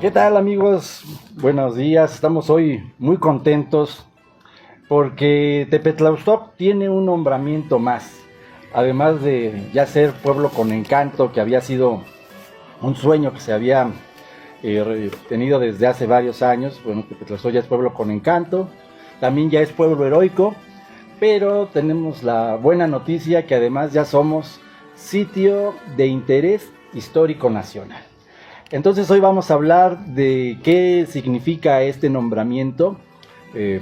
¿Qué tal, amigos? Buenos días. Estamos hoy muy contentos porque Tepetlaustoc tiene un nombramiento más. Además de ya ser pueblo con encanto, que había sido un sueño que se había tenido desde hace varios años. Bueno, Tepetlaustoc ya es pueblo con encanto, también ya es pueblo heroico, pero tenemos la buena noticia que además ya somos sitio de interés histórico nacional. Entonces hoy vamos a hablar de qué significa este nombramiento,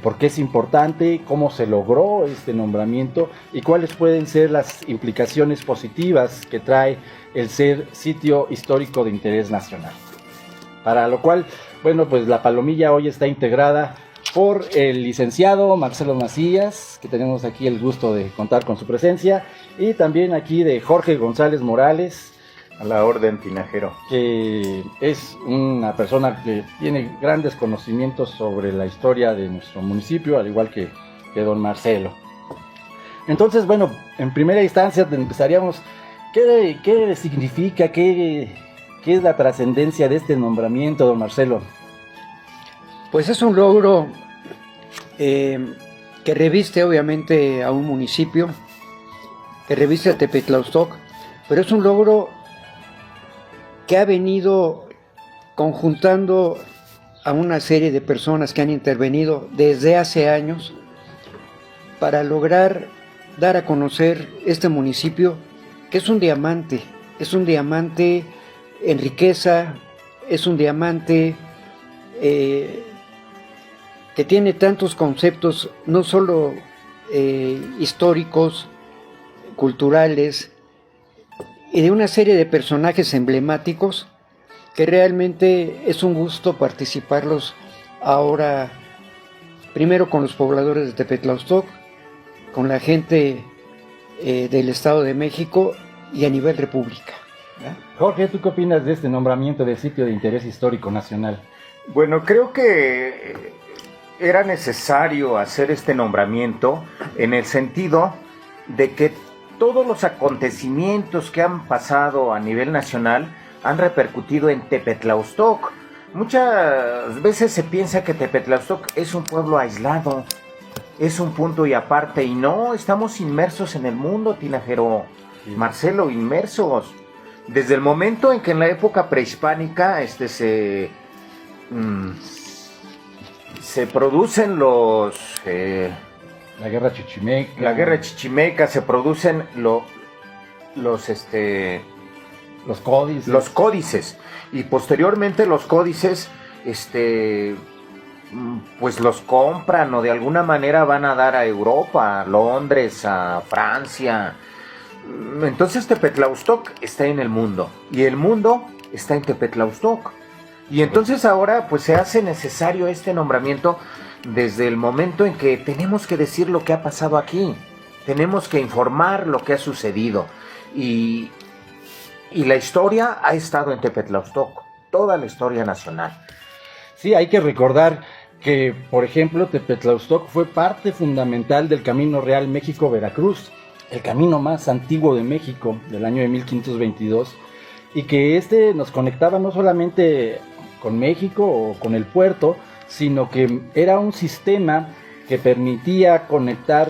por qué es importante, cómo se logró este nombramiento y cuáles pueden ser las implicaciones positivas que trae el ser sitio histórico de interés nacional. Para lo cual, bueno, pues la palomilla hoy está integrada por el licenciado Marcelo Macías, que tenemos aquí el gusto de contar con su presencia, y también aquí de Jorge González Morales. A la orden, Tinajero. Que es una persona que tiene grandes conocimientos sobre la historia de nuestro municipio, al igual que don Marcelo. Entonces, bueno, en primera instancia empezaríamos, ¿qué significa, qué es la trascendencia de este nombramiento, don Marcelo? Pues es un logro que reviste obviamente a un municipio, que reviste a Tepetlaustoc, pero es un logro que ha venido conjuntando a una serie de personas que han intervenido desde hace años para lograr dar a conocer este municipio, que es un diamante en riqueza, es un diamante que tiene tantos conceptos, no solo históricos, culturales, y de una serie de personajes emblemáticos que realmente es un gusto participarlos ahora, primero con los pobladores de Tepetlaustoc, con la gente del Estado de México y a nivel república. Jorge, ¿tú qué opinas de este nombramiento de sitio de interés histórico nacional? Bueno, creo que era necesario hacer este nombramiento en el sentido de que todos los acontecimientos que han pasado a nivel nacional han repercutido en Tepetlaustoc. Muchas veces se piensa que Tepetlaustoc es un pueblo aislado, es un punto y aparte, y no, estamos inmersos en el mundo, Tinajero. Marcelo, inmersos. Desde el momento en que en la época prehispánica se producen los... La guerra chichimeca. La guerra chichimeca, se producen los códices. Los códices. Y posteriormente los códices, pues los compran o de alguna manera van a dar a Europa, a Londres, a Francia. Entonces Tepetlaustoc está en el mundo. Y el mundo está en Tepetlaustoc. Y entonces ahora pues se hace necesario este nombramiento desde el momento en que tenemos que decir lo que ha pasado aquí, tenemos que informar lo que ha sucedido, y la historia ha estado en Tepetlaustoc, toda la historia nacional. Sí, hay que recordar que, por ejemplo, Tepetlaustoc fue parte fundamental del Camino Real México-Veracruz, el camino más antiguo de México, del año de 1522, y que nos conectaba no solamente con México o con el puerto, sino que era un sistema que permitía conectar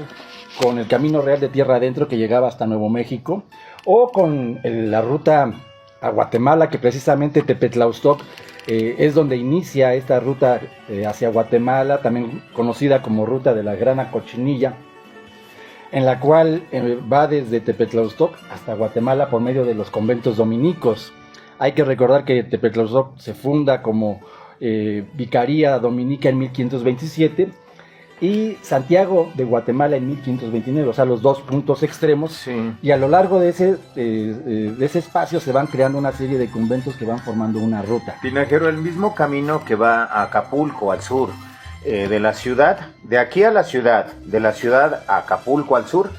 con el Camino Real de Tierra Adentro que llegaba hasta Nuevo México, o con la ruta a Guatemala, que precisamente Tepetlaustoc es donde inicia esta ruta hacia Guatemala, también conocida como ruta de la Gran Cochinilla, en la cual va desde Tepetlaustoc hasta Guatemala por medio de los conventos dominicos. Hay que recordar que Tepetlaustoc se funda como Vicaría Dominica en 1527 y Santiago de Guatemala en 1529, o sea, los dos puntos extremos. Sí. Y a lo largo de ese espacio se van creando una serie de conventos que van formando una ruta. Tinajero, el mismo camino que va a Acapulco al sur, de la ciudad, de aquí a la ciudad, de la ciudad a Acapulco al sur,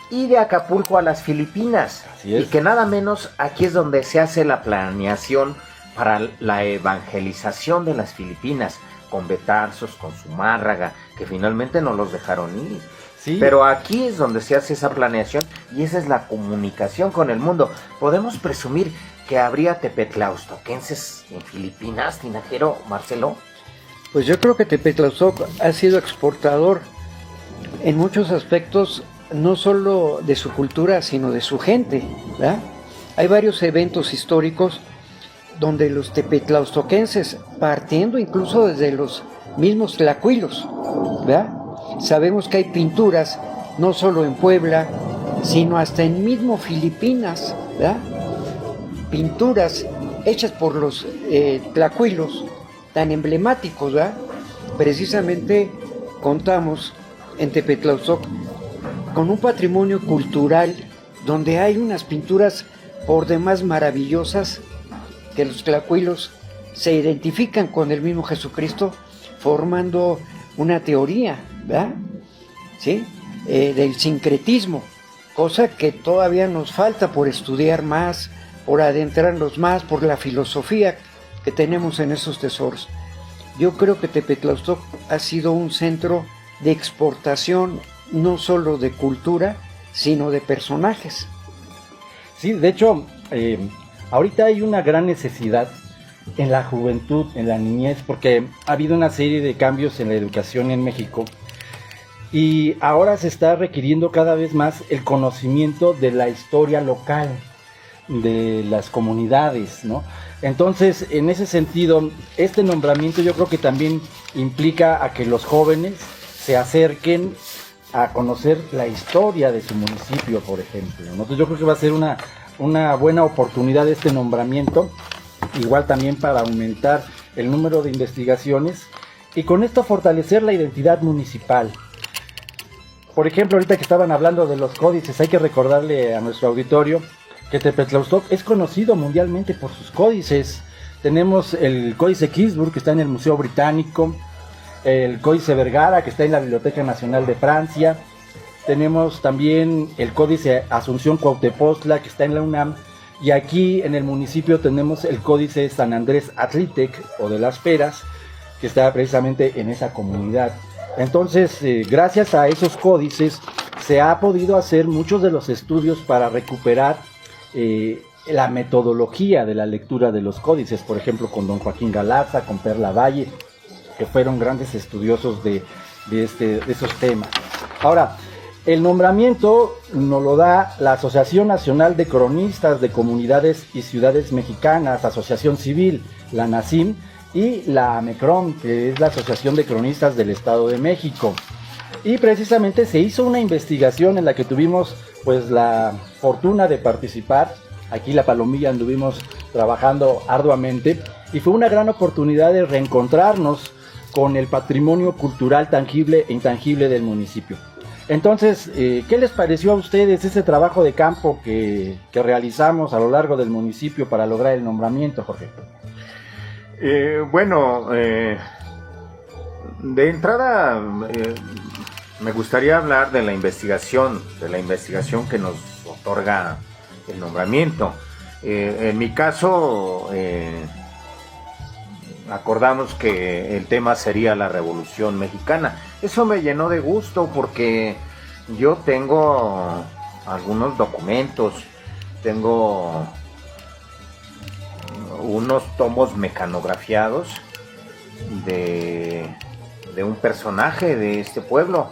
y de Acapulco a las Filipinas. Así es. Y que nada menos aquí es donde se hace la planeación para la evangelización de las Filipinas, con Betarsos, con Zumárraga, que finalmente no los dejaron ir. Sí. Pero aquí es donde se hace esa planeación y esa es la comunicación con el mundo. Podemos presumir que habría tepetlaustoquenses en Filipinas, Tinajero, Marcelo. Pues yo creo que Tepetlaustoc ha sido exportador en muchos aspectos, no solo de su cultura, sino de su gente, ¿verdad? Hay varios eventos históricos donde los tepetlaustoquenses, partiendo incluso desde los mismos tlacuilos, ¿verdad? Sabemos que hay pinturas, no solo en Puebla, sino hasta en mismo Filipinas, ¿verdad? Pinturas hechas por los tlacuilos, tan emblemáticos, ¿verdad? Precisamente contamos en Tepetlaustoc con un patrimonio cultural donde hay unas pinturas por demás maravillosas que los tlacuilos se identifican con el mismo Jesucristo, formando una teoría, ¿verdad? ¿Sí? Del sincretismo, cosa que todavía nos falta por estudiar más, por adentrarnos más, por la filosofía que tenemos en esos tesoros. Yo creo que Tepetlaustoc ha sido un centro de exportación no solo de cultura, sino de personajes. Sí, de hecho, ahorita hay una gran necesidad en la juventud, en la niñez, porque ha habido una serie de cambios en la educación en México y ahora se está requiriendo cada vez más el conocimiento de la historia local, de las comunidades, ¿no? Entonces, en ese sentido, este nombramiento yo creo que también implica a que los jóvenes se acerquen a conocer la historia de su municipio, por ejemplo, ¿no? Entonces yo creo que va a ser una buena oportunidad este nombramiento, igual también para aumentar el número de investigaciones y con esto fortalecer la identidad municipal. Por ejemplo, ahorita que estaban hablando de los códices, hay que recordarle a nuestro auditorio que Tepetlaustoc es conocido mundialmente por sus códices. Tenemos el Códice Keseburg, que está en el Museo Británico, el Códice Vergara, que está en la Biblioteca Nacional de Francia. Tenemos también el Códice Asunción Cuautepoztla, que está en la UNAM. Y aquí en el municipio tenemos el Códice San Andrés Atlítec, o de las Peras, que está precisamente en esa comunidad. Entonces, gracias a esos códices, se ha podido hacer muchos de los estudios para recuperar la metodología de la lectura de los códices, por ejemplo, con don Joaquín Galarza, con Perla Valle, que fueron grandes estudiosos de esos temas. Ahora, el nombramiento nos lo da la Asociación Nacional de Cronistas de Comunidades y Ciudades Mexicanas, Asociación Civil, la NACIM, y la AMECROM, que es la Asociación de Cronistas del Estado de México. Y precisamente se hizo una investigación en la que tuvimos pues la fortuna de participar. Aquí la Palomilla anduvimos trabajando arduamente y fue una gran oportunidad de reencontrarnos con el patrimonio cultural tangible e intangible del municipio. Entonces, ¿qué les pareció a ustedes ese trabajo de campo que realizamos a lo largo del municipio para lograr el nombramiento, Jorge? Bueno, de entrada me gustaría hablar de la investigación que nos otorga el nombramiento. En mi caso, acordamos que el tema sería la Revolución Mexicana. Eso me llenó de gusto porque yo tengo algunos documentos, tengo unos tomos mecanografiados de un personaje de este pueblo,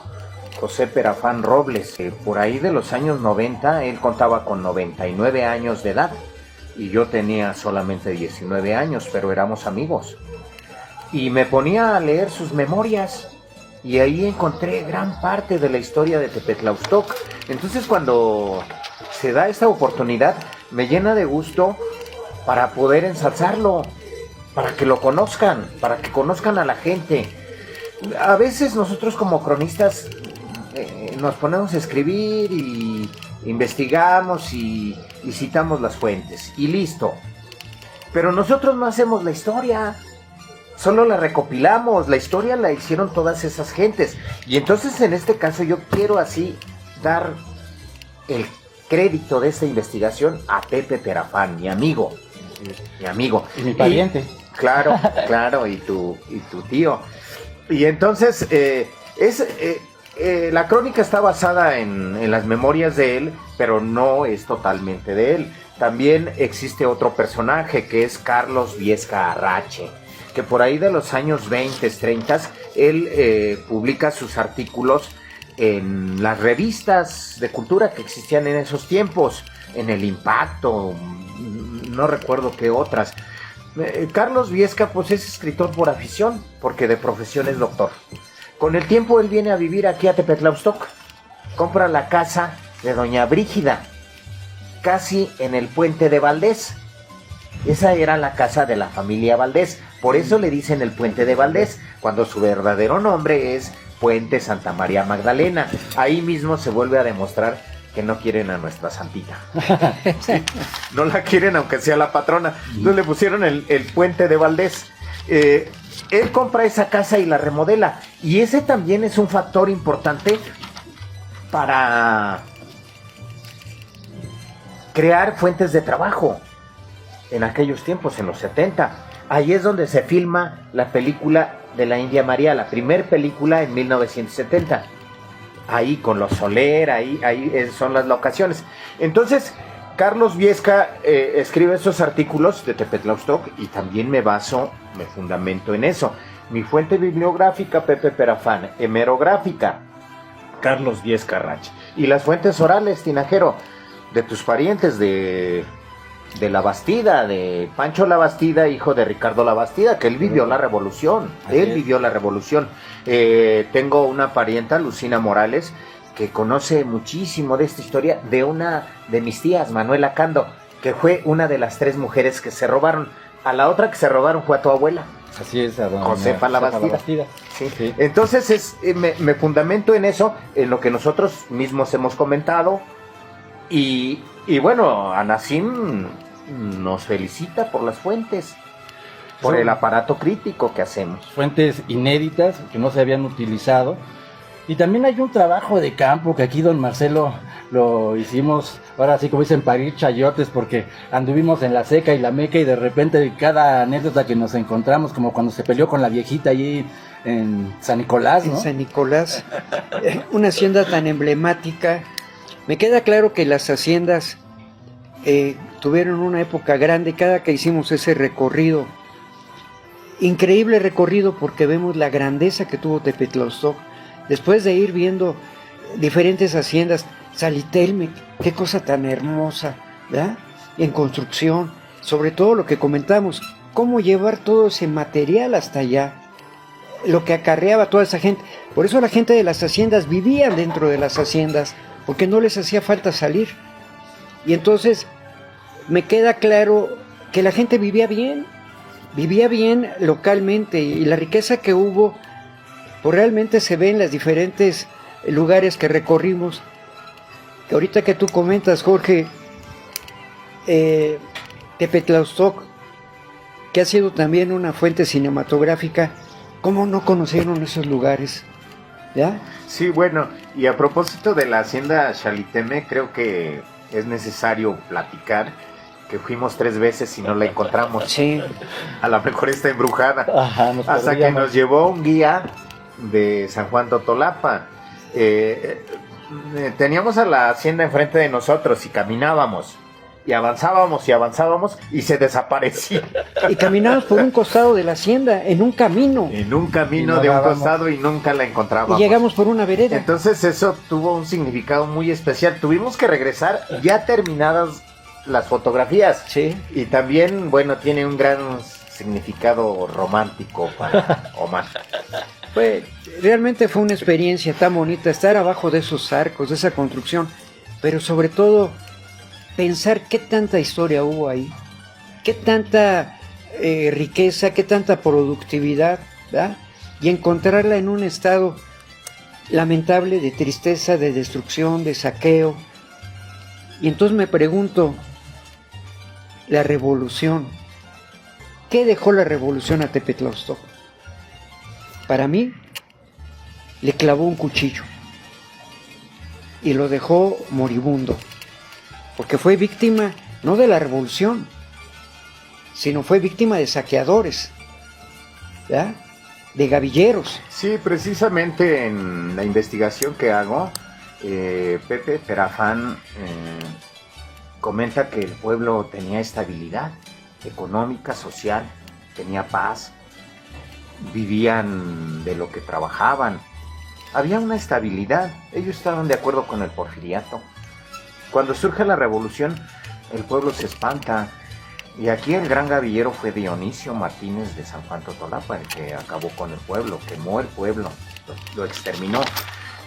José Perafán Robles. Por ahí de los años 90, él contaba con 99 años de edad y yo tenía solamente 19 años, pero éramos amigos. Y me ponía a leer sus memorias y ahí encontré gran parte de la historia de Tepetlaustoc. Entonces, cuando se da esta oportunidad, me llena de gusto para poder ensalzarlo, para que lo conozcan, para que conozcan a la gente. A veces nosotros como cronistas nos ponemos a escribir y investigamos y citamos las fuentes y listo. Pero nosotros no hacemos la historia, solo la recopilamos. La historia la hicieron todas esas gentes. Y entonces en este caso yo quiero así dar el crédito de esta investigación a Pepe Perafán, mi amigo. Y mi pariente. Claro, y tu tío. Y entonces La crónica está basada en las memorias de él, pero no es totalmente de él. También existe otro personaje que es Carlos Viesca Arrache, que por ahí de los años 20, 30, él publica sus artículos en las revistas de cultura que existían en esos tiempos, en El Impacto, no recuerdo qué otras. Carlos Viesca pues es escritor por afición, porque de profesión es doctor. Con el tiempo él viene a vivir aquí a Tepetlaustoc, compra la casa de doña Brígida, casi en el puente de Valdés. Esa era la casa de la familia Valdés, por eso le dicen el puente de Valdés, cuando su verdadero nombre es Puente Santa María Magdalena. Ahí mismo se vuelve a demostrar que no quieren a nuestra santita. Sí, no la quieren aunque sea la patrona. Entonces le pusieron el puente de Valdés. Él compra esa casa y la remodela. Y ese también es un factor importante para crear fuentes de trabajo en aquellos tiempos, en los 70. Ahí es donde se filma la película de la India María, la primer película en 1970. Ahí con los Soler, ahí son las locaciones. Entonces, Carlos Viesca escribe esos artículos de Tepetlaustoc y también me fundamento en eso. Mi fuente bibliográfica, Pepe Perafán. Hemerográfica, Carlos Viesca Arrache. Y las fuentes orales, Tinajero, de tus parientes, de La Bastida, de Pancho La Bastida, hijo de Ricardo La Bastida, que él vivió la revolución. Tengo una parienta, Lucina Morales, que conoce muchísimo de esta historia de una de mis tías, Manuela Cando, que fue una de las 3 mujeres que se robaron. A la otra que se robaron fue a tu abuela. Así es, a Josefa La Bastida. Sí. Sí. Entonces me fundamento en eso, en lo que nosotros mismos hemos comentado. Y bueno, Anacim nos felicita por las fuentes, por el aparato crítico que hacemos. Fuentes inéditas que no se habían utilizado. Y también hay un trabajo de campo que aquí don Marcelo lo hicimos, ahora sí como dicen, parir chayotes, porque anduvimos en la seca y la meca y de repente cada anécdota que nos encontramos, como cuando se peleó con la viejita allí en San Nicolás, ¿no? En San Nicolás, una hacienda tan emblemática. Me queda claro que las haciendas tuvieron una época grande cada que hicimos ese recorrido. Increíble recorrido porque vemos la grandeza que tuvo Tepetlaustoc. Después de ir viendo diferentes haciendas, Salitelme, qué cosa tan hermosa, ¿verdad? En construcción, sobre todo lo que comentamos, cómo llevar todo ese material hasta allá, lo que acarreaba toda esa gente. Por eso la gente de las haciendas vivían dentro de las haciendas, porque no les hacía falta salir. Y entonces me queda claro que la gente vivía bien localmente, y la riqueza que hubo pues realmente se ve en los diferentes lugares que recorrimos. Que ahorita que tú comentas, Jorge, Tepetlaustoc, que ha sido también una fuente cinematográfica, ¿cómo no conocieron esos lugares? ¿Ya? Sí, bueno, y a propósito de la hacienda Xaliteme, creo que es necesario platicar que fuimos 3 veces y no la encontramos. Sí. A lo mejor está embrujada. Ajá, hasta que nos llevó un guía de San Juan Totolapa. Teníamos a la hacienda enfrente de nosotros y caminábamos. Y avanzábamos y se desaparecía. Y caminamos por un costado de la hacienda, en un camino. En un camino de un costado y nunca la encontrábamos. Y llegamos por una vereda. Entonces eso tuvo un significado muy especial. Tuvimos que regresar ya terminadas las fotografías. Sí. Y también, bueno, tiene un gran significado romántico para Omar. Realmente fue una experiencia tan bonita estar abajo de esos arcos, de esa construcción, pero sobre todo pensar qué tanta historia hubo ahí, qué tanta riqueza, qué tanta productividad, ¿verdad? Y encontrarla en un estado lamentable de tristeza, de destrucción, de saqueo. Y entonces me pregunto, la revolución, ¿qué dejó la revolución a Tepetlaustoc? Para mí, le clavó un cuchillo y lo dejó moribundo, porque fue víctima no de la revolución, sino fue víctima de saqueadores, ¿ya? de gavilleros. Sí, precisamente en la investigación que hago, Pepe Perafán comenta que el pueblo tenía estabilidad económica, social, tenía paz, vivían de lo que trabajaban, había una estabilidad, ellos estaban de acuerdo con el porfiriato. Cuando surge la revolución, el pueblo se espanta, y aquí el gran gavillero fue Dionisio Martínez de San Juan Totolapa, el que acabó con el pueblo, quemó el pueblo, lo exterminó.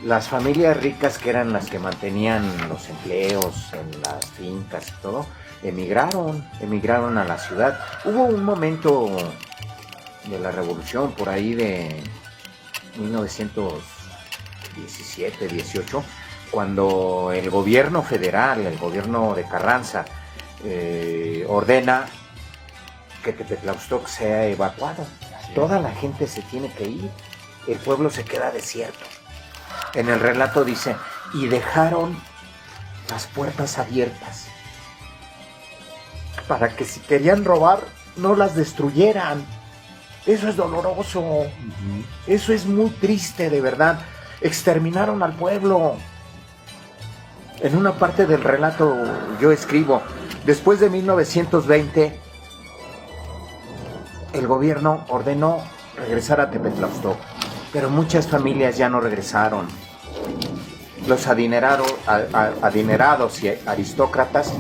Las familias ricas, que eran las que mantenían los empleos en las fincas y todo, emigraron a la ciudad. Hubo un momento de la revolución por ahí de 1917, 18, cuando el gobierno federal, el gobierno de Carranza, ordena que Tepetlaústoc sea evacuado. Toda la gente se tiene que ir, el pueblo se queda desierto. En el relato dice, y dejaron las puertas abiertas para que si querían robar no las destruyeran. Eso es doloroso, eso es muy triste, de verdad. Exterminaron al pueblo. En una parte del relato yo escribo, después de 1920, el gobierno ordenó regresar a Tepetlaústoc, pero muchas familias ya no regresaron. Los adinerados y aristócratas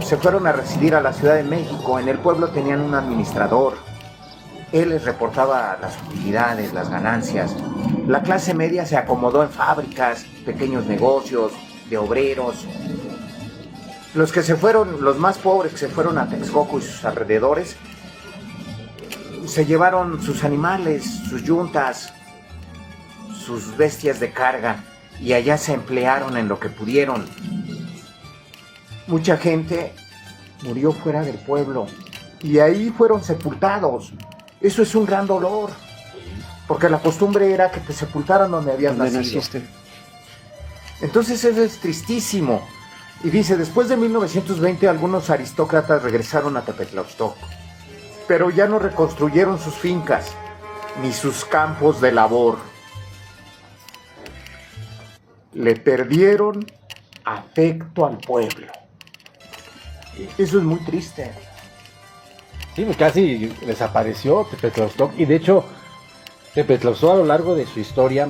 se fueron a residir a la Ciudad de México. En el pueblo tenían un administrador. Él les reportaba las utilidades, las ganancias. La clase media se acomodó en fábricas, pequeños negocios, de obreros. Los que se fueron, los más pobres que se fueron a Texcoco y sus alrededores, se llevaron sus animales, sus yuntas, sus bestias de carga, y allá se emplearon en lo que pudieron. Mucha gente murió fuera del pueblo y ahí fueron sepultados. Eso es un gran dolor, porque la costumbre era que te sepultaran donde habías nacido. Naciste. Entonces eso es tristísimo. Y dice, después de 1920 algunos aristócratas regresaron a Tepetlaústoc, pero ya no reconstruyeron sus fincas ni sus campos de labor. Le perdieron afecto al pueblo. Eso es muy triste. Sí, pues casi desapareció Tepetlaústoc, y de hecho Tepetlaústoc a lo largo de su historia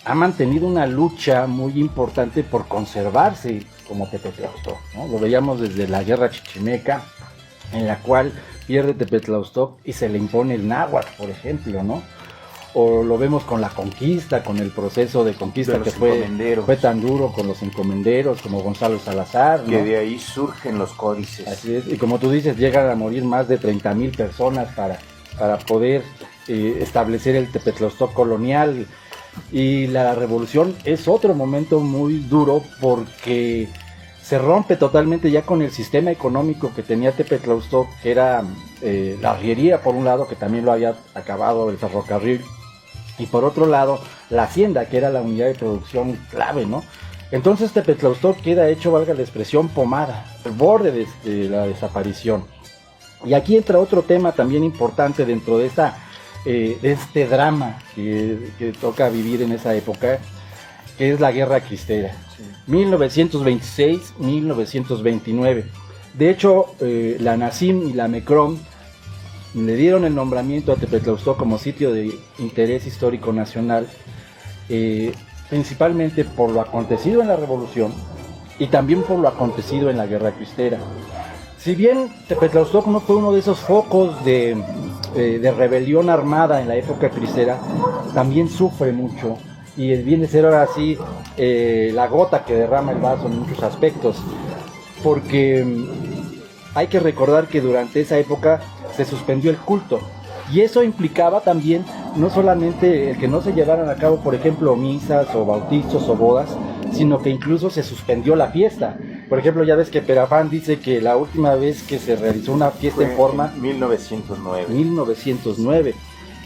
ha mantenido una lucha muy importante por conservarse como Tepetlaústoc, ¿no? Lo veíamos desde la guerra chichimeca, en la cual pierde Tepetlaústoc y se le impone el náhuatl, por ejemplo, ¿no? O lo vemos con la conquista, con el proceso de conquista que fue tan duro con los encomenderos, como Gonzalo Salazar, ¿no? Que de ahí surgen los códices. Así es, y como tú dices, llegan a morir más de 30,000 personas para poder establecer el Tepetlaústoc colonial. Y la revolución es otro momento muy duro, porque se rompe totalmente ya con el sistema económico que tenía Tepetlaústoc, que era la arriería por un lado, que también lo había acabado el ferrocarril, y por otro lado la hacienda, que era la unidad de producción clave, ¿no? Entonces Tepetlaústoc queda hecho, valga la expresión, pomada, al borde de la desaparición. Y aquí entra otro tema también importante dentro de este drama que toca vivir en esa época, que es la Guerra Cristera, 1926-1929. De hecho, la NACIM y la MECROM le dieron el nombramiento a Tepetlaústoc como sitio de interés histórico nacional, principalmente por lo acontecido en la Revolución y también por lo acontecido en la Guerra Cristera. Si bien Tepetlaústoc no fue uno de esos focos de rebelión armada en la época cristera, también sufre mucho, y viene a ser ahora sí la gota que derrama el vaso en muchos aspectos, porque hay que recordar que durante esa época se suspendió el culto, y eso implicaba también no solamente el que no se llevaran a cabo, por ejemplo, misas o bautizos o bodas, sino que incluso se suspendió la fiesta. Por ejemplo, ya ves que Perafán dice que la última vez que se realizó una fiesta en forma... 1909.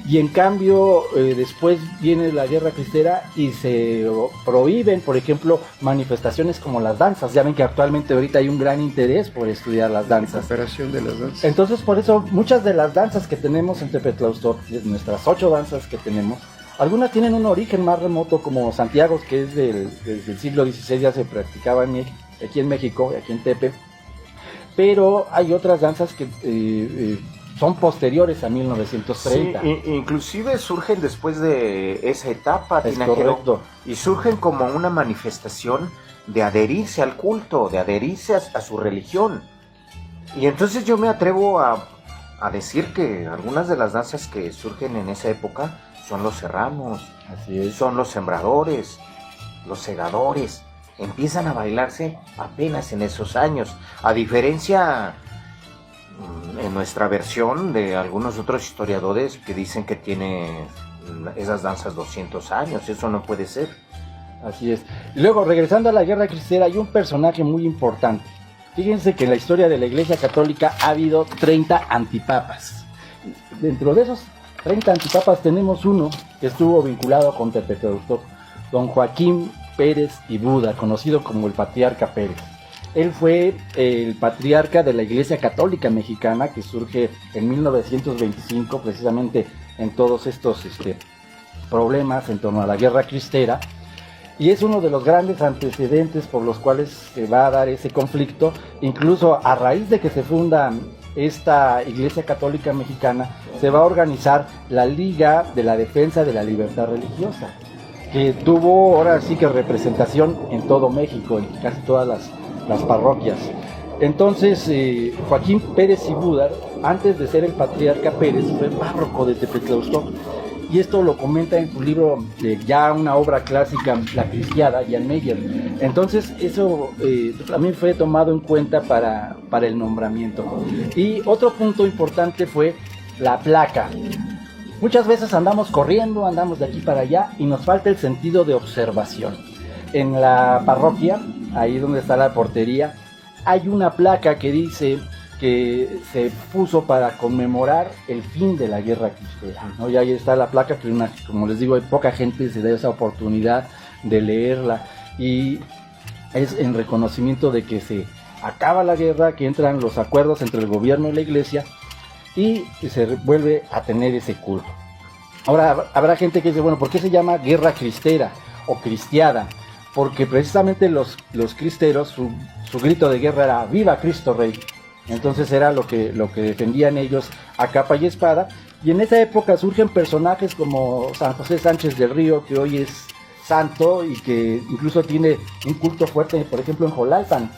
Y en cambio, después viene la Guerra Cristera y se prohíben, por ejemplo, manifestaciones como las danzas. Ya ven que actualmente ahorita hay un gran interés por estudiar las danzas. Operación de las danzas. Entonces, por eso, muchas de las danzas que tenemos en Tepetlaustok, nuestras 8 danzas que tenemos, algunas tienen un origen más remoto, como Santiago, que es desde el siglo XVI, ya se practicaba aquí en México, aquí en Tepe. Pero hay otras danzas que son posteriores a 1930. Sí, inclusive surgen después de esa etapa, Es Tinajero, correcto. y surgen como una manifestación de adherirse al culto, de adherirse a su religión. Y entonces yo me atrevo a decir que algunas de las danzas que surgen en esa época son los serranos, Así es. son los sembradores, los segadores. Empiezan a bailarse apenas en esos años, a diferencia en nuestra versión de algunos otros historiadores que dicen que tiene esas danzas 200 años. Eso no puede ser. Así es. Y luego, regresando a la Guerra Cristera, hay un personaje muy importante. Fíjense que en la historia de la Iglesia Católica ha habido 30 antipapas. Dentro de esos 30 antipapas tenemos uno que estuvo vinculado con Tepetlaustok, don Joaquín Pérez y Buda, conocido como el Patriarca Pérez. Él fue el patriarca de la Iglesia Católica Mexicana, que surge en 1925, precisamente en todos estos problemas en torno a la Guerra Cristera, y es uno de los grandes antecedentes por los cuales se va a dar ese conflicto. Incluso a raíz de que se funda esta Iglesia Católica Mexicana, se va a organizar la Liga de la Defensa de la Libertad Religiosa, que tuvo ahora sí que representación en todo México, en casi todas las parroquias. Entonces, Joaquín Pérez y Buda, antes de ser el Patriarca Pérez, fue párroco de Tepetlaustok. Y esto lo comenta en su libro, ya una obra clásica, La Cristiada, Jan Meyer. Entonces, eso también fue tomado en cuenta para el nombramiento. Y otro punto importante fue la placa. Muchas veces andamos corriendo, andamos de aquí para allá y nos falta el sentido de observación. En la parroquia, ahí donde está la portería, hay una placa que dice que se puso para conmemorar el fin de la Guerra Cristera, ¿no? Y ahí está la placa, que como les digo, hay poca gente se da esa oportunidad de leerla, y es en reconocimiento de que se acaba la guerra, que entran los acuerdos entre el gobierno y la iglesia, y se vuelve a tener ese culto. Ahora, habrá gente que dice, bueno, ¿por qué se llama Guerra Cristera o Cristiada? Porque precisamente los cristeros, su grito de guerra era ¡Viva Cristo Rey! Entonces era lo que defendían ellos a capa y espada. Y en esa época surgen personajes como San José Sánchez del Río, que hoy es santo y que incluso tiene un culto fuerte, por ejemplo, en Jolalpan.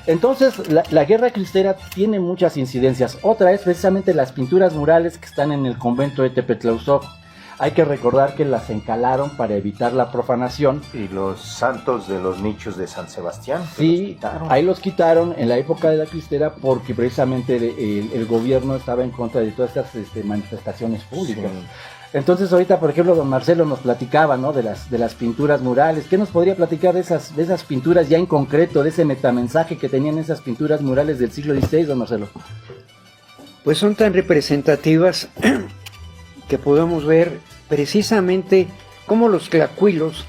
Entonces, la Guerra Cristera tiene muchas incidencias. Otra es precisamente las pinturas murales que están en el convento de Tepetlaustok. Hay que recordar que las encalaron para evitar la profanación. Y los santos de los nichos de San Sebastián. Sí, ahí los quitaron en la época de la Cristera porque precisamente el gobierno estaba en contra de todas estas manifestaciones públicas. Sí. Entonces ahorita, por ejemplo, don Marcelo nos platicaba, ¿no?, de las pinturas murales. ¿Qué nos podría platicar de esas pinturas ya en concreto, de ese metamensaje que tenían esas pinturas murales del siglo XVI, don Marcelo? Pues son tan representativas que podemos ver precisamente cómo los tlacuilos,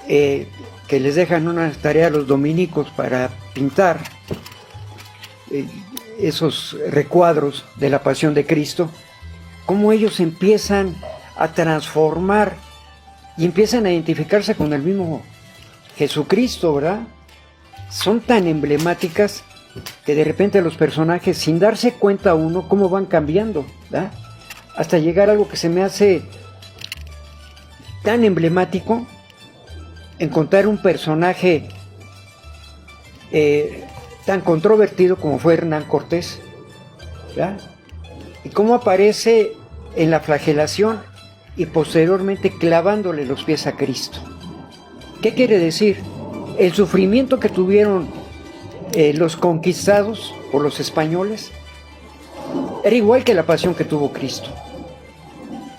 que les dejan una tarea a los dominicos para pintar esos recuadros de la Pasión de Cristo, cómo ellos empiezan a transformar y empiezan a identificarse con el mismo Jesucristo, ¿verdad? Son tan emblemáticas que de repente los personajes, sin darse cuenta uno, cómo van cambiando, ¿verdad? Hasta llegar a algo que se me hace tan emblemático, encontrar un personaje tan controvertido como fue Hernán Cortés, ¿verdad? Y cómo aparece en la flagelación y posteriormente clavándole los pies a Cristo. ¿Qué quiere decir? El sufrimiento que tuvieron los conquistados por los españoles era igual que la pasión que tuvo Cristo.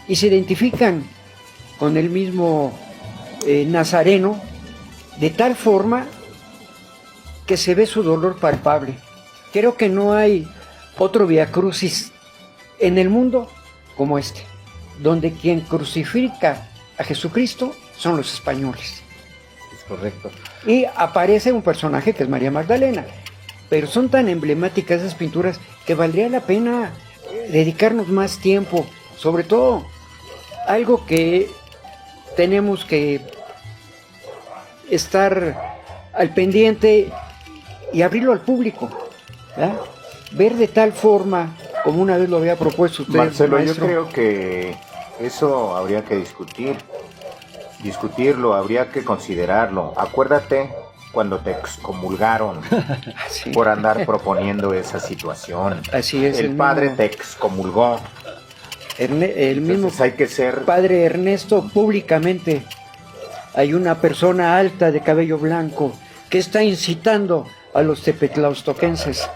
Y se identifican con el mismo Nazareno de tal forma que se ve su dolor palpable. Creo que no hay otro viacrucis en el mundo como este. donde quien crucifica a Jesucristo son los españoles. Es correcto. Y aparece un personaje que es María Magdalena. Pero son tan emblemáticas esas pinturas que valdría la pena dedicarnos más tiempo. Sobre todo, algo que tenemos que estar al pendiente y abrirlo al público, ¿verdad? Ver de tal forma, como una vez lo había propuesto usted, Marcelo, maestro. yo creo que eso habría que discutirlo, habría que considerarlo. Acuérdate cuando te excomulgaron Sí. por andar proponiendo esa situación. Así es. El padre te excomulgó. El mismo Entonces hay que ser... padre Ernesto públicamente. Hay una persona alta de cabello blanco que está incitando a los tepetlaustoquenses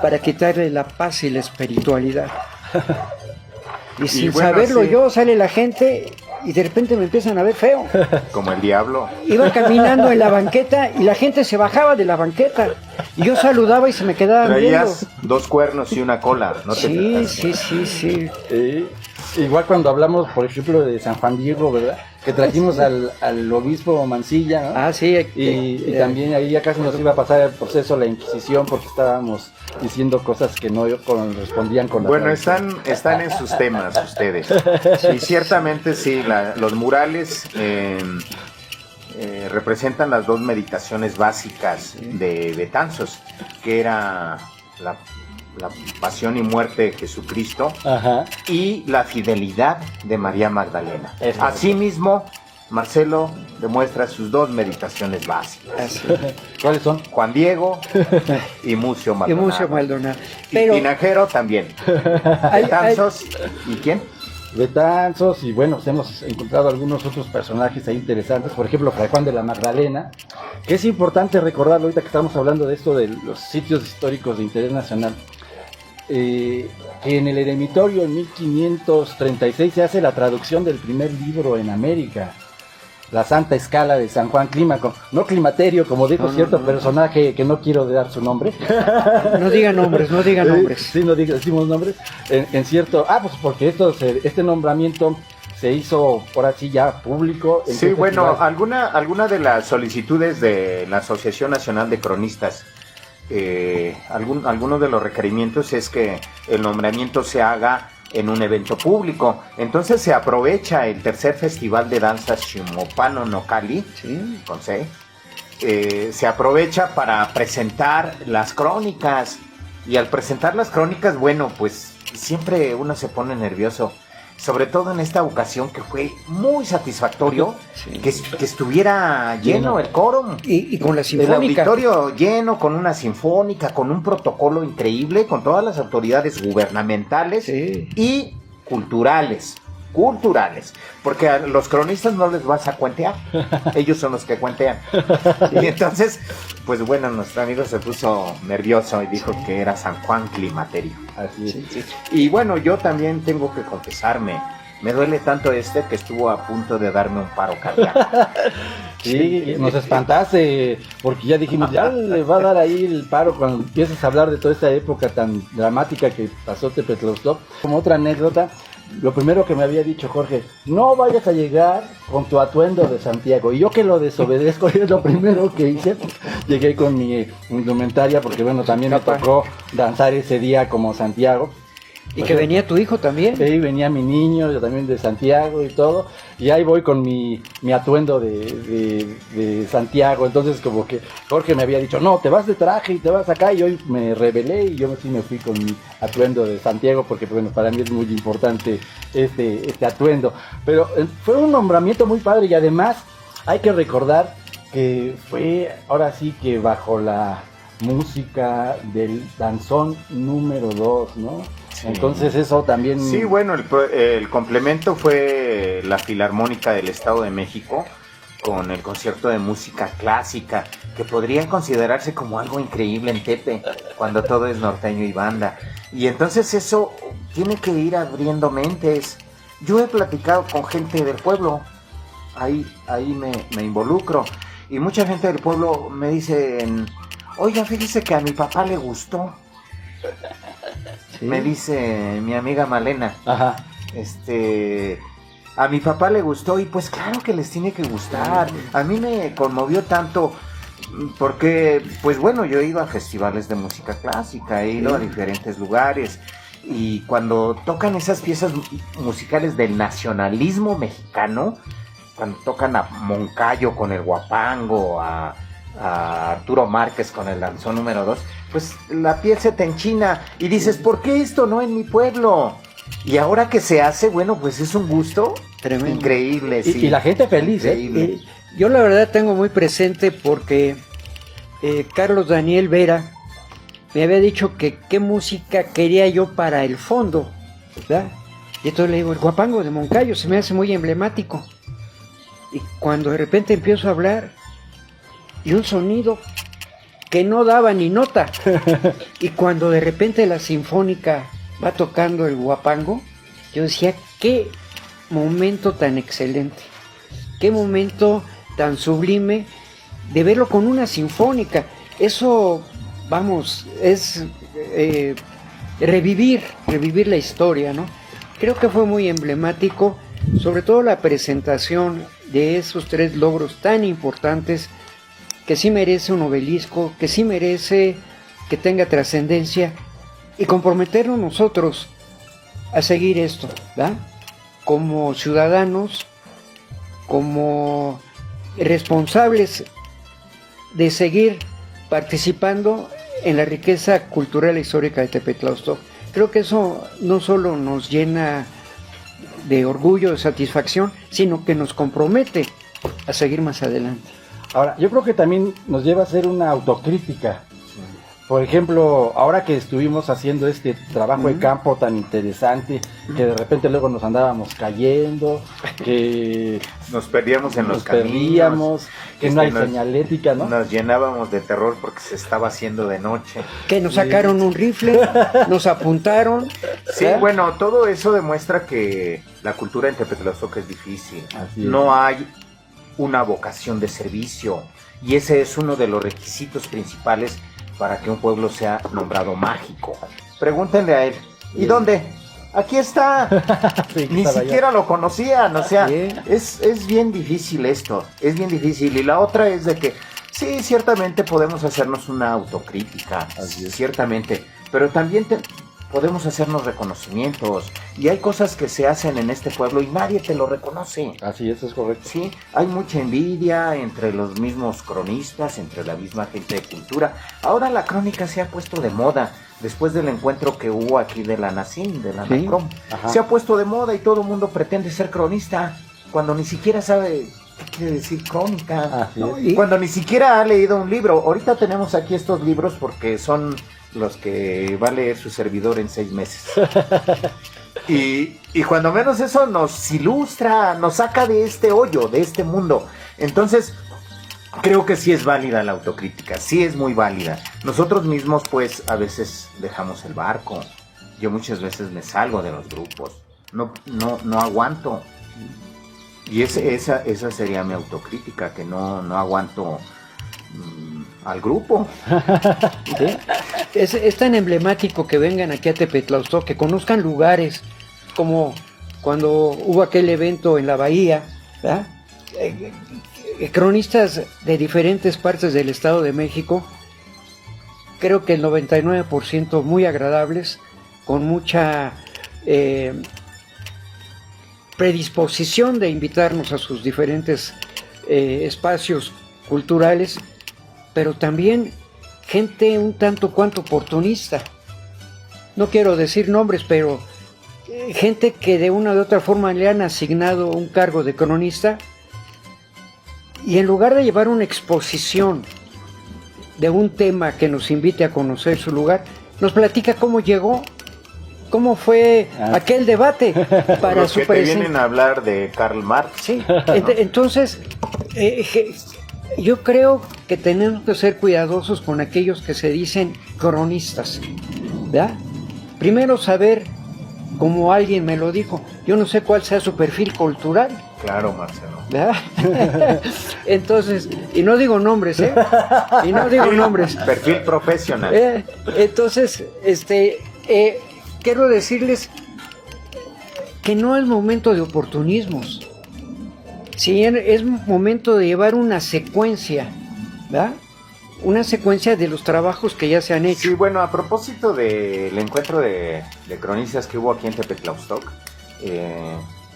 para quitarle la paz y la espiritualidad. Y sin bueno, saberlo sí. yo, sale la gente y de repente me empiezan a ver feo. Como el diablo. Iba caminando en la banqueta y la gente se bajaba de la banqueta. Y yo saludaba y se me quedaban viendo. Traías 2 cuernos y una cola. ¿No te Sí, fijaste? sí. Igual cuando hablamos, por ejemplo, de San Juan Diego, ¿verdad? Que trajimos al obispo Mancilla, ¿no? Ah, sí. Y también ahí ya casi nos iba a pasar el proceso, la Inquisición, porque estábamos diciendo cosas que no correspondían con la Bueno, tradición. están en sus temas ustedes. Y ciertamente sí, los murales representan las 2 meditaciones básicas de Betanzos, que era la pasión y muerte de Jesucristo Ajá. y la fidelidad de María Magdalena. Eso. Asimismo, Marcelo demuestra sus 2 meditaciones básicas. Así. ¿Cuáles son? Juan Diego y Mucio Y Maldonado. mucho Maldonado. Y Pero Tinajero también. hay- Betanzos. ¿Y quién? Betanzos, y bueno, hemos encontrado algunos otros personajes ahí interesantes, por ejemplo, Fray Juan de la Magdalena, que es importante recordarlo ahorita que estamos hablando de esto de los sitios históricos de interés nacional, que en el eremitorio en 1536 se hace la traducción del primer libro en América, La Santa Escala de San Juan Clímaco, no Climaterio, como dijo No, cierto no. personaje que no quiero dar su nombre. no digan nombres, no digan nombres. Sí, no decimos nombres. En cierto, pues porque este nombramiento se hizo por así ya público. Sí, Entonces, bueno, igual- alguna de las solicitudes de la Asociación Nacional de Cronistas, alguno de los requerimientos es que el nombramiento se haga en un evento público. Entonces se aprovecha el tercer festival de danzas Ximopano no Cali, Sí. con C, se aprovecha para presentar las crónicas. Y al presentar las crónicas, bueno, pues siempre uno se pone nervioso. Sobre todo en esta ocasión que fue muy satisfactorio Sí. que estuviera lleno el quórum. Y con la El sinfónica. auditorio lleno, con una sinfónica, con un protocolo increíble, con todas las autoridades gubernamentales Sí. y culturales, porque a los cronistas no les vas a cuentear, ellos son los que cuentean. Y entonces, pues bueno, nuestro amigo se puso nervioso y dijo que era San Juan Climaterio. Así es. Sí, sí. Y bueno, yo también tengo que confesarme, me duele tanto que estuvo a punto de darme un paro cardíaco. Sí, nos espantaste, porque ya dijimos, ya le va a dar ahí el paro cuando empiezas a hablar de toda esta época tan dramática que pasó Tepetlaustoc. Como otra anécdota, lo primero que me había dicho Jorge, no vayas a llegar con tu atuendo de Santiago. Y yo que lo desobedezco, es lo primero que hice. Llegué con mi indumentaria, porque bueno, también me tocó danzar ese día como Santiago. Y que venía tu hijo también. Sí, venía mi niño, yo también de Santiago y todo, y ahí voy con mi atuendo de Santiago. Entonces como que Jorge me había dicho, no, te vas de traje y te vas acá, y hoy me rebelé y yo sí me fui con mi atuendo de Santiago, porque bueno, para mí es muy importante este atuendo. Pero fue un nombramiento muy padre, y además hay que recordar que fue ahora sí que bajo la música del danzón número 2, ¿no? Sí. Entonces eso también... Sí, bueno, el complemento fue la Filarmónica del Estado de México con el concierto de música clásica, que podría considerarse como algo increíble en Tepe, cuando todo es norteño y banda. Y entonces eso tiene que ir abriendo mentes. Yo he platicado con gente del pueblo, ahí me involucro, y mucha gente del pueblo me dicen, oiga, fíjese que a mi papá le gustó. Sí. Me dice mi amiga Malena, Ajá. A mi papá le gustó y pues claro que les tiene que gustar. A mí me conmovió tanto porque, pues bueno, yo he ido a festivales de música clásica, he ido a diferentes lugares y cuando tocan esas piezas musicales del nacionalismo mexicano, cuando tocan a Moncayo con el guapango, a Arturo Márquez con el danzón número 2, pues la piel se te enchina y dices, ¿por qué esto no en mi pueblo? Y ahora que se hace, bueno, pues es un gusto tremendo, increíble. Sí. Y la gente feliz, yo la verdad tengo muy presente porque Carlos Daniel Vera me había dicho que qué música quería yo para el fondo, ¿verdad? Y entonces le digo, el guapango de Moncayo se me hace muy emblemático. Y cuando de repente empiezo a hablar, y un sonido que no daba ni nota, y cuando de repente la sinfónica va tocando el guapango, yo decía, qué momento tan excelente, qué momento tan sublime de verlo con una sinfónica. Eso, vamos, es revivir la historia, ¿no? Creo que fue muy emblemático, sobre todo la presentación de esos 3 logros tan importantes, que sí merece un obelisco, que sí merece que tenga trascendencia, y comprometernos nosotros a seguir esto, ¿verdad? Como ciudadanos, como responsables de seguir participando en la riqueza cultural e histórica de Tepetlaustoc. Creo que eso no solo nos llena de orgullo, de satisfacción, sino que nos compromete a seguir más adelante. Ahora, yo creo que también nos lleva a hacer una autocrítica. Por ejemplo, ahora que estuvimos haciendo este trabajo de campo tan interesante, que de repente luego nos andábamos cayendo, que nos perdíamos en los caminos, que no hay señalética, ¿no? Nos llenábamos de terror porque se estaba haciendo de noche. Que nos sacaron un rifle, nos apuntaron. Sí, bueno, todo eso demuestra que la cultura en Tepetlaustoc es difícil. No hay una vocación de servicio y ese es uno de los requisitos principales para que un pueblo sea nombrado mágico. Pregúntenle a él, ¿y dónde? Aquí está. Sí, ni siquiera lo conocían, o sea, es bien difícil esto, es bien difícil. Y la otra es de que, sí, ciertamente podemos hacernos una autocrítica, ciertamente, pero también podemos hacernos reconocimientos. Y hay cosas que se hacen en este pueblo y nadie te lo reconoce. Así es correcto. Sí, hay mucha envidia entre los mismos cronistas, entre la misma gente de cultura. Ahora la crónica se ha puesto de moda. Después del encuentro que hubo aquí de la NACIM, de la NACROM, se ha puesto de moda y todo el mundo pretende ser cronista, cuando ni siquiera sabe qué quiere decir crónica, cuando ni siquiera ha leído un libro. Ahorita tenemos aquí estos libros porque son los que va a leer su servidor en 6 meses. Y cuando menos eso nos ilustra, nos saca de este hoyo, de este mundo. Entonces, creo que sí es válida la autocrítica, sí es muy válida. Nosotros mismos, pues, a veces dejamos el barco. Yo muchas veces me salgo de los grupos. No aguanto. Y esa sería mi autocrítica, que no aguanto al grupo. ¿Sí? Es tan emblemático que vengan aquí a Tepetlaustoc, que conozcan lugares como cuando hubo aquel evento en la bahía, ¿verdad? Cronistas de diferentes partes del Estado de México, creo que el 99% muy agradables, con mucha predisposición de invitarnos a sus diferentes espacios culturales, pero también gente un tanto cuanto oportunista. No quiero decir nombres, pero gente que de una u otra forma le han asignado un cargo de cronista y en lugar de llevar una exposición de un tema que nos invite a conocer su lugar, nos platica cómo llegó, cómo fue aquel debate para los su que te vienen a hablar de Karl Marx. Sí, entonces yo creo que tenemos que ser cuidadosos con aquellos que se dicen cronistas, ¿verdad? Primero saber, como alguien me lo dijo, yo no sé cuál sea su perfil cultural. Claro, Marcelo. ¿Verdad? Entonces, y no digo nombres, y no digo nombres. Perfil profesional. Entonces, quiero decirles que no es momento de oportunismos. Sí, es momento de llevar una secuencia, ¿verdad? Una secuencia de los trabajos que ya se han hecho. Sí, bueno, a propósito del encuentro de cronistas que hubo aquí en Tepetlaustoc,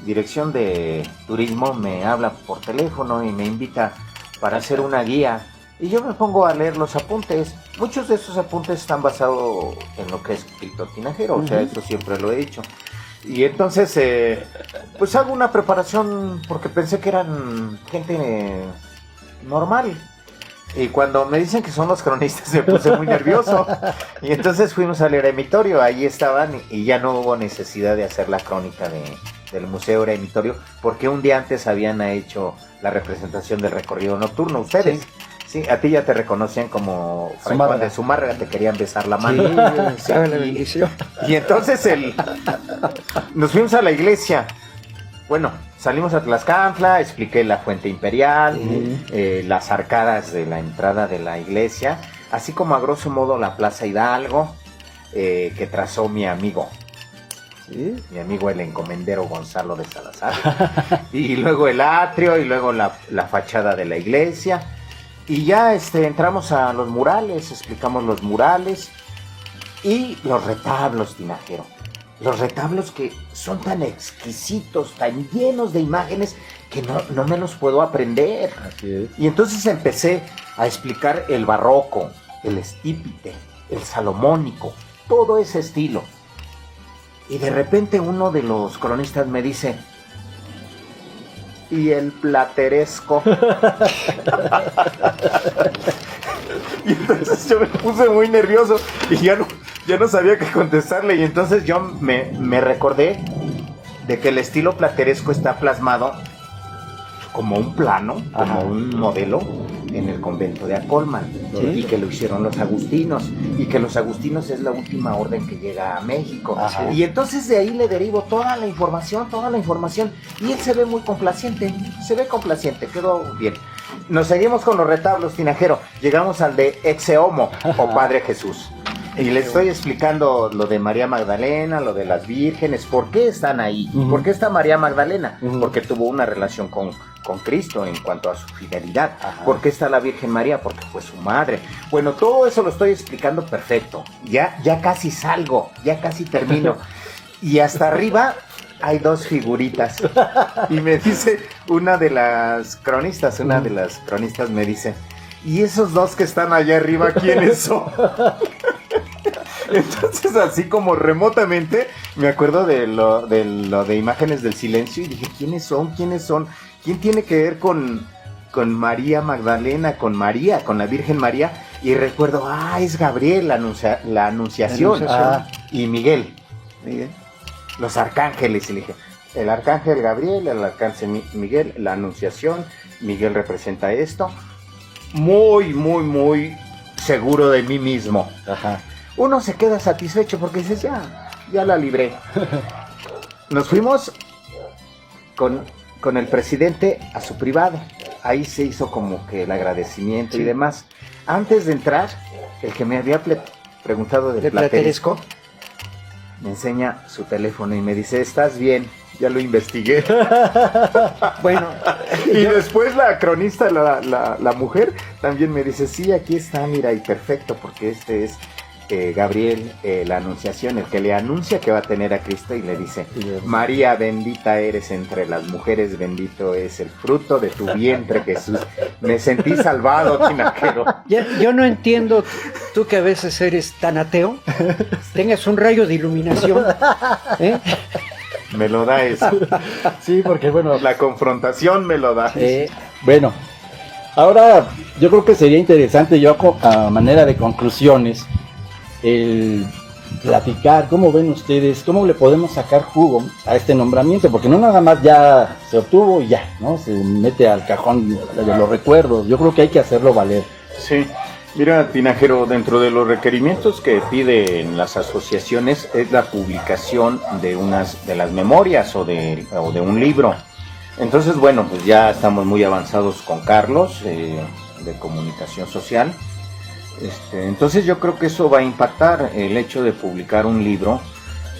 Dirección de Turismo me habla por teléfono y me invita para hacer una guía. Y yo me pongo a leer los apuntes. Muchos de esos apuntes están basados en lo que es escritor tinajero, o sea, eso siempre lo he dicho. Y entonces, pues hago una preparación porque pensé que eran gente normal. Y cuando me dicen que son los cronistas me puse muy nervioso. Y entonces fuimos al eremitorio, ahí estaban y ya no hubo necesidad de hacer la crónica del Museo Eremitorio, porque un día antes habían hecho la representación del recorrido nocturno. Ustedes, sí, a ti ya te reconocían como Fray Juan de Zumárraga, te querían besar la mano. Sí, la bendición. Y entonces nos fuimos a la iglesia. Bueno, salimos a Tlaxcantla, expliqué la fuente imperial, las arcadas de la entrada de la iglesia, así como a grosso modo la Plaza Hidalgo, que trazó mi amigo. ¿Sí? Mi amigo el encomendero Gonzalo de Salazar. Y luego el atrio, y luego la fachada de la iglesia. Y ya entramos a los murales, explicamos los murales y los retablos, tinajero. Los retablos que son tan exquisitos, tan llenos de imágenes que no me los puedo aprender. Así es. Y entonces empecé a explicar el barroco, el estípite, el salomónico, todo ese estilo. Y de repente uno de los cronistas me dice, ¿y el plateresco? Y entonces yo me puse muy nervioso y ya no sabía qué contestarle. Y entonces yo me recordé de que el estilo plateresco está plasmado como un plano, como un modelo en el convento de Acolman, y que lo hicieron los agustinos, y que los agustinos es la última orden que llega a México. Y entonces de ahí le derivo toda la información, y él se ve muy complaciente, quedó bien. Nos seguimos con los retablos, tinajero, llegamos al de Ecce Homo, o Padre Jesús. Y le estoy explicando lo de María Magdalena, lo de las vírgenes, ¿por qué están ahí? ¿Por qué está María Magdalena? Porque tuvo una relación con Cristo en cuanto a su fidelidad. ¿Por qué está la Virgen María? Porque fue su madre. Bueno, todo eso lo estoy explicando perfecto. Ya casi salgo, ya casi termino. Y hasta arriba hay dos figuritas. Y me dice una de las cronistas me dice, ¿y esos dos que están allá arriba quiénes son? Entonces, así como remotamente, me acuerdo de lo de Imágenes del Silencio y dije, ¿quiénes son? ¿Quién tiene que ver con María Magdalena, con María, con la Virgen María? Y recuerdo, es Gabriel, la Anunciación. Y Miguel, los arcángeles. Y le dije, el arcángel Gabriel, el arcángel Miguel, la Anunciación. Miguel representa esto. Muy, muy, muy seguro de mí mismo. Uno se queda satisfecho porque dices, ya la libré. Nos fuimos con el presidente a su privado. Ahí se hizo como que el agradecimiento y demás. Antes de entrar, el que me había preguntado del plateresco me enseña su teléfono y me dice, ¿estás bien? Ya lo investigué. Bueno, y después la cronista, la mujer, también me dice, sí, aquí está, mira, y perfecto, porque este es Gabriel, la Anunciación, el que le anuncia que va a tener a Cristo, y le dice, María, bendita eres entre las mujeres, bendito es el fruto de tu vientre, Jesús. Me sentí salvado, tinajero. Yo no entiendo, tú que a veces eres tan ateo, tengas un rayo de iluminación, Me lo da eso. Sí, porque bueno, La confrontación me lo da. bueno, ahora yo creo que sería interesante yo a manera de conclusiones el platicar cómo ven ustedes, cómo le podemos sacar jugo a este nombramiento, porque no nada más ya se obtuvo y ya, ¿no? Se mete al cajón de los recuerdos. Yo creo que hay que hacerlo valer. Sí, mira, tinajero, dentro de los requerimientos que piden las asociaciones es la publicación de las memorias o de un libro. Entonces, bueno, pues ya estamos muy avanzados con Carlos de Comunicación Social. Entonces yo creo que eso va a impactar, el hecho de publicar un libro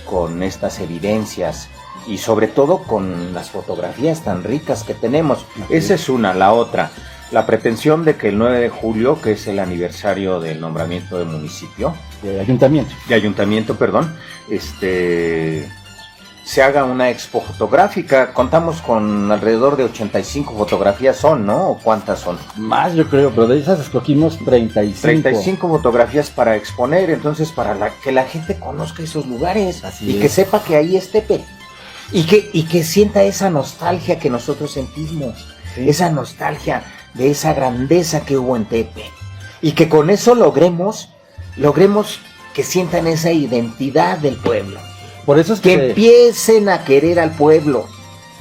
con estas evidencias y sobre todo con las fotografías tan ricas que tenemos. Así Esa es una. La otra, la pretensión de que el 9 de julio, que es el aniversario del nombramiento de municipio, de ayuntamiento. de ayuntamiento, perdón, se haga una expo fotográfica. Contamos con alrededor de 85 fotografías son, ¿no? ¿O cuántas son? Más yo creo, pero de esas escogimos 35. 35 fotografías para exponer, entonces que la gente conozca esos lugares. Así y es. que sepa que ahí es Tepe. Y que sienta esa nostalgia que nosotros sentimos. Sí. Esa nostalgia de esa grandeza que hubo en Tepe. Y que con eso logremos que sientan esa identidad del pueblo. Por eso es Que que empiecen a querer al pueblo.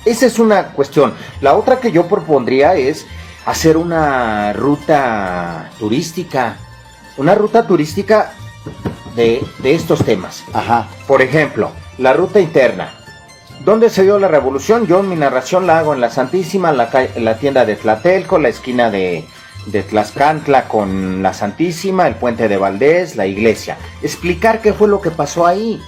Esa es una cuestión. La otra que yo propondría es hacer una ruta turística. Una ruta turística de estos temas. Ajá. Por ejemplo, la ruta interna. ¿Dónde se dio la revolución? Yo mi narración la hago en la Santísima, en la tienda de Tlatelco, la esquina de Tlaxcantla con la Santísima, el puente de Valdés, la iglesia. Explicar qué fue lo que pasó ahí.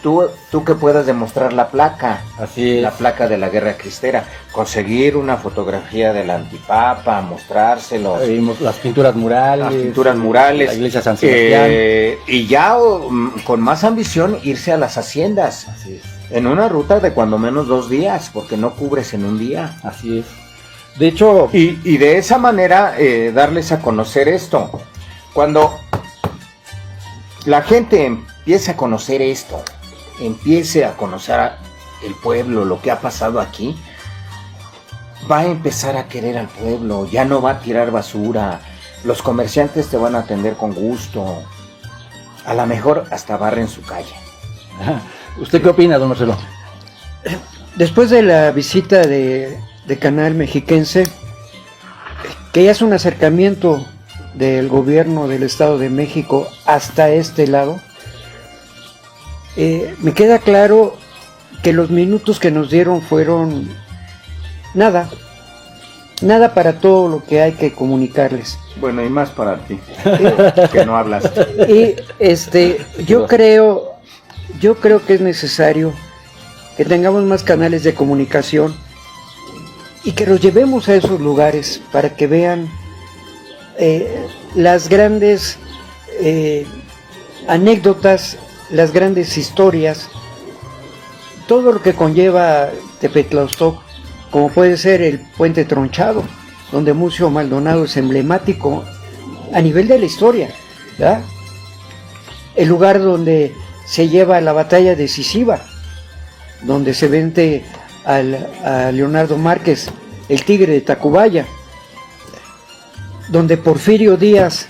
Tú que puedas demostrar la placa. Así es. La placa de la Guerra Cristera. Conseguir una fotografía del antipapa, mostrárselos. Vimos las pinturas murales. Las pinturas murales. La iglesia San Sebastián. Y ya con más ambición irse a las haciendas. Así es. En una ruta de cuando menos 2 días, porque no cubres en un día. Así es. De hecho, Y de esa manera darles a conocer esto. Cuando la gente empiece a conocer esto, empiece a conocer el pueblo, lo que ha pasado aquí, va a empezar a querer al pueblo, ya no va a tirar basura, los comerciantes te van a atender con gusto, a lo mejor hasta barren su calle. ¿usted qué opina, don Marcelo? Después de la visita de Canal Mexiquense, que ya es un acercamiento del gobierno del Estado de México hasta este lado, me queda claro que los minutos que nos dieron fueron nada para todo lo que hay que comunicarles. Bueno, y más para ti, que no hablas. Y yo creo que es necesario que tengamos más canales de comunicación y que los llevemos a esos lugares para que vean las grandes anécdotas, las grandes historias, todo lo que conlleva Tepetlaostoc, como puede ser el Puente Tronchado, donde Mucio Maldonado es emblemático a nivel de la historia, ¿verdad? El lugar donde se lleva la batalla decisiva, donde se vence a Leonardo Márquez, el Tigre de Tacubaya, donde Porfirio Díaz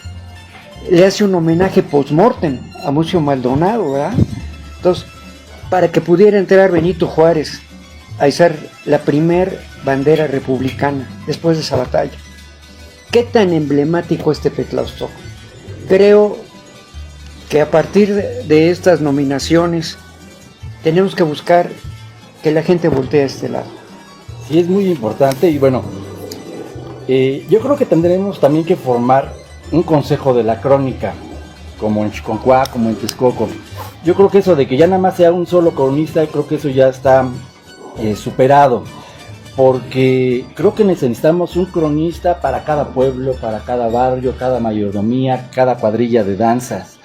le hace un homenaje post-mortem a Mucio Maldonado, ¿verdad? Entonces, para que pudiera entrar Benito Juárez a izar la primer bandera republicana después de esa batalla. ¿Qué tan emblemático es Tepetlaostoc? Creo que a partir de estas nominaciones tenemos que buscar que la gente voltee a este lado. Sí, es muy importante y bueno, yo creo que tendremos también que formar un consejo de la crónica, como en Chiconcuá, como en Texcoco. Yo creo que eso de que ya nada más sea un solo cronista, creo que eso ya está superado, porque creo que necesitamos un cronista para cada pueblo, para cada barrio, cada mayordomía, cada cuadrilla de danzas,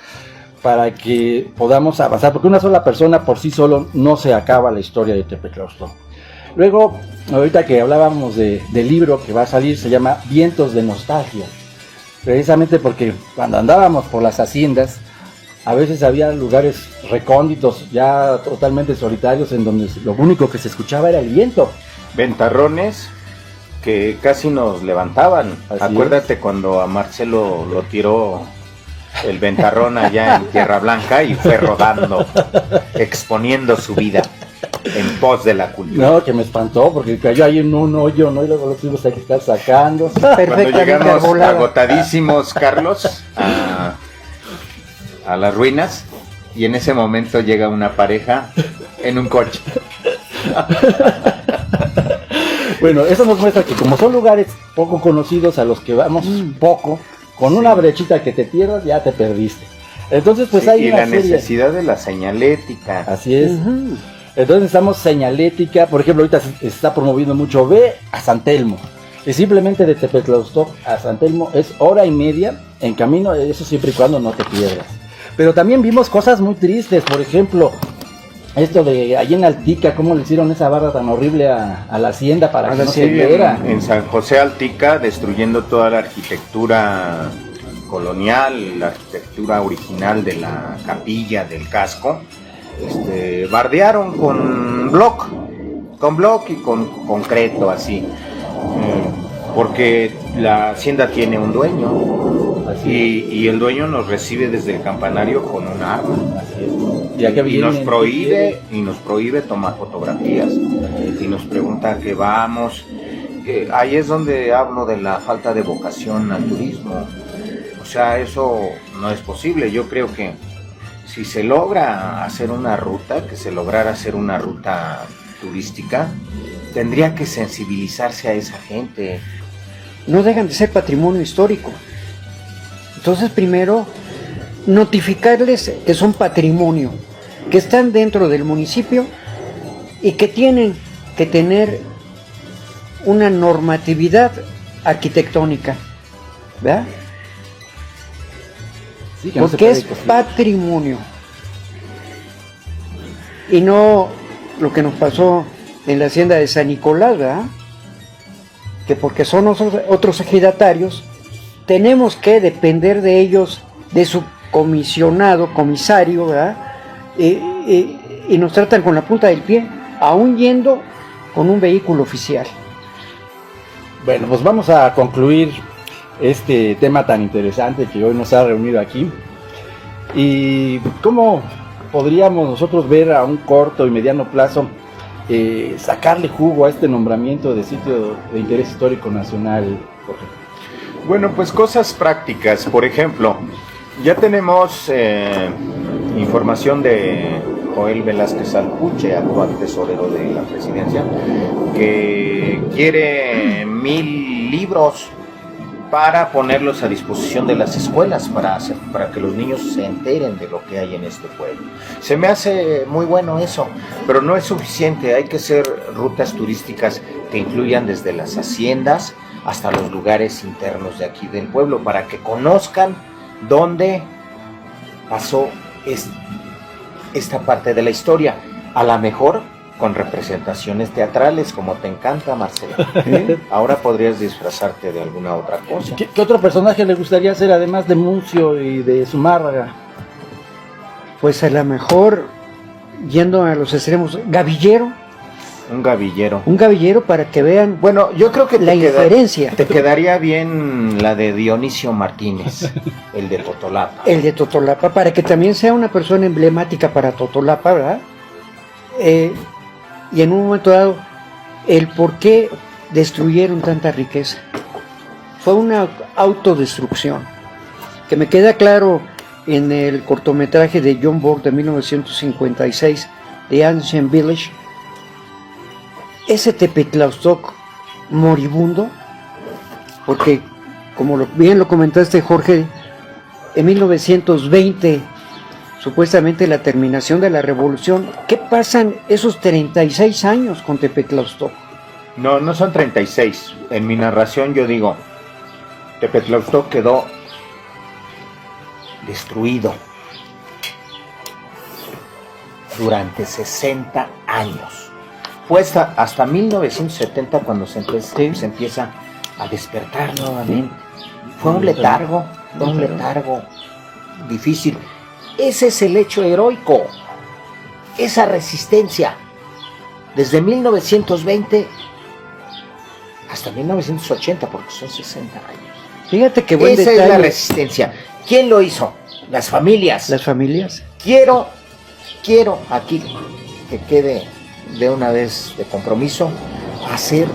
para que podamos avanzar, porque una sola persona por sí solo no se acaba la historia de Tepetlaostoc. Luego, ahorita que hablábamos del libro que va a salir, se llama Vientos de Nostalgia, precisamente porque cuando andábamos por las haciendas, a veces había lugares recónditos, ya totalmente solitarios, en donde lo único que se escuchaba era el viento. Ventarrones que casi nos levantaban. Así Acuérdate cuando a Marcelo lo tiró el ventarrón allá en Tierra Blanca y fue rodando, exponiendo su vida en pos de la cultura. No, que me espantó porque cayó ahí en un hoyo, ¿no? Y luego lo tuvimos que estar sacando. Cuando Perfectamente llegamos arbolada. agotadísimos, Carlos, a las ruinas, y en ese momento llega una pareja en un coche. Bueno, eso nos muestra que como son lugares poco conocidos a los que vamos poco, con una brechita que te pierdas ya te perdiste. Entonces pues Sí, hay y una la serie. necesidad de la señalética. Así es. Ujú. Entonces necesitamos señalética. Por ejemplo, ahorita se está promoviendo mucho, ve a San Telmo. Y simplemente de Tepetlaustok a San Telmo es hora y media en camino, eso siempre y cuando no te pierdas. Pero también vimos cosas muy tristes, por ejemplo, esto de allí en Altica, cómo le hicieron esa barra tan horrible a la hacienda para que no se viera. En San José Altica, destruyendo toda la arquitectura colonial, la arquitectura original de la capilla del casco. Bardearon con bloc y con concreto, así. Porque la hacienda tiene un dueño y el dueño nos recibe desde el campanario con un arma y nos prohíbe tomar fotografías y nos pregunta a qué vamos. Ahí es donde hablo de la falta de vocación al turismo. O sea, eso no es posible. Yo creo que si se logra hacer una ruta, que se lograra hacer una ruta turística, tendría que sensibilizarse a esa gente. No dejan de ser patrimonio histórico. Entonces, primero, notificarles que son patrimonio, que están dentro del municipio y que tienen que tener una normatividad arquitectónica, ¿verdad? Sí, que no porque es patrimonio. Y no lo que nos pasó en la hacienda de San Nicolás, ¿verdad? Que porque son otros ejidatarios, tenemos que depender de ellos, de su comisario, ¿verdad? Y nos tratan con la punta del pie, aún yendo con un vehículo oficial. Bueno, pues vamos a concluir este tema tan interesante que hoy nos ha reunido aquí. ¿Y cómo podríamos nosotros ver a un corto y mediano plazo sacarle jugo a este nombramiento de sitio de interés histórico nacional, Jorge? Bueno, pues cosas prácticas. Por ejemplo, ya tenemos información de Joel Velázquez Alpuche, actual tesorero de la presidencia, que quiere 1000 libros para ponerlos a disposición de las escuelas, para que los niños se enteren de lo que hay en este pueblo. Se me hace muy bueno eso, pero no es suficiente. Hay que hacer rutas turísticas que incluyan desde las haciendas hasta los lugares internos de aquí del pueblo, para que conozcan dónde pasó esta parte de la historia. A lo mejor con representaciones teatrales, como te encanta, Marcelo. Ahora podrías disfrazarte de alguna otra cosa. ¿Qué otro personaje le gustaría hacer además de Muncio y de Zumárraga? Pues a lo mejor, yendo a los extremos, gavillero. Un gavillero. Un gavillero para que vean. Bueno, yo creo que la inferencia. Te quedaría bien la de Dionisio Martínez, el de Totolapa. El de Totolapa, para que también sea una persona emblemática para Totolapa, ¿verdad? Y en un momento dado, el por qué destruyeron tanta riqueza. Fue una autodestrucción, que me queda claro en el cortometraje de John Borg de 1956, The Ancient Village. Ese Tepetlaustok moribundo, porque como bien lo comentaste, Jorge, en 1920, supuestamente la terminación de la revolución. ¿Qué pasan esos 36 años con Tepetlaustok? No son 36. En mi narración yo digo, Tepetlaustok quedó destruido durante 60 años. Fue hasta 1970 cuando se empieza a despertar nuevamente. Fue un letargo difícil. Ese es el hecho heroico, esa resistencia, desde 1920 hasta 1980, porque son 60 años. Fíjate qué buen esa detalle. Es la resistencia. ¿Quién lo hizo? Las familias. Las familias. Quiero aquí que quede de una vez de compromiso hacer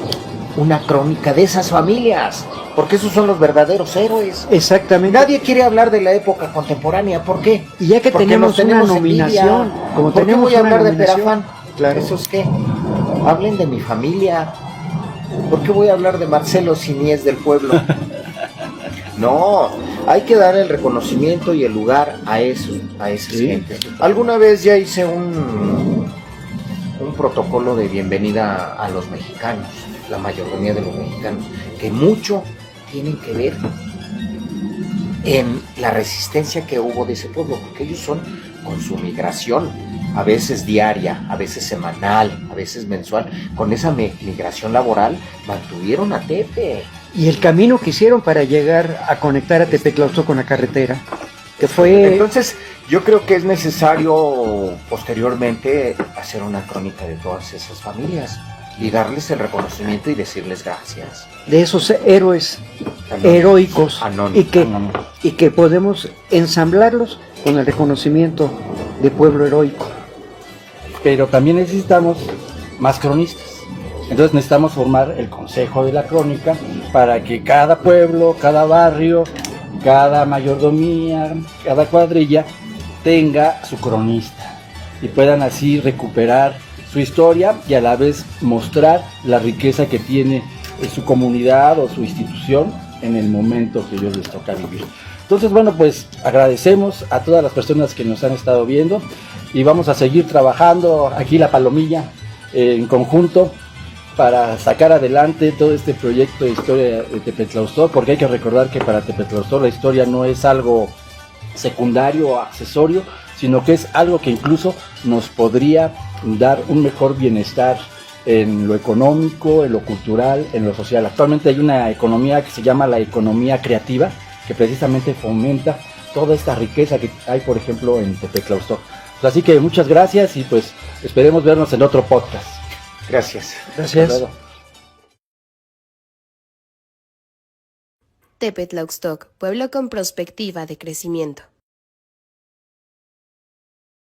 una crónica de esas familias, porque esos son los verdaderos héroes. Exactamente. Nadie quiere hablar de la época contemporánea. ¿Por qué? Y ya que porque tenemos una nominación, como ¿por qué voy a hablar de Perafán? Claro. ¿Eso es qué? Hablen de mi familia. ¿Por qué voy a hablar de Marcelo si ni es del pueblo? No, hay que dar el reconocimiento y el lugar a esas gentes. Alguna vez ya hice un protocolo de bienvenida a los mexicanos, la mayordomía de los mexicanos, que mucho tienen que ver en la resistencia que hubo de ese pueblo, porque ellos son con su migración, a veces diaria, a veces semanal, a veces mensual, con esa migración laboral, mantuvieron a Tepe. Y el camino que hicieron para llegar a conectar a Tepetlausto con la carretera, que fue... Entonces, yo creo que es necesario posteriormente hacer una crónica de todas esas familias y darles el reconocimiento y decirles gracias. de esos héroes heroicos y que podemos ensamblarlos con el reconocimiento de pueblo heroico. Pero también necesitamos más cronistas. Entonces necesitamos formar el Consejo de la Crónica para que cada pueblo, cada barrio, cada mayordomía, cada cuadrilla tenga su cronista y puedan así recuperar su historia y a la vez mostrar la riqueza que tiene su comunidad o su institución en el momento que ellos les toca vivir. Entonces, bueno, pues agradecemos a todas las personas que nos han estado viendo y vamos a seguir trabajando aquí la Palomilla en conjunto para sacar adelante todo este proyecto de historia de Tepetlausto, porque hay que recordar que para Tepetlausto la historia no es algo secundario o accesorio, sino que es algo que incluso nos podría dar un mejor bienestar en lo económico, en lo cultural, en lo social. Actualmente hay una economía que se llama la economía creativa, que precisamente fomenta toda esta riqueza que hay, por ejemplo, en Tepetlausto. Así que muchas gracias y pues esperemos vernos en otro podcast. Gracias. Gracias. Tepetlaustoc, pueblo con perspectiva de crecimiento.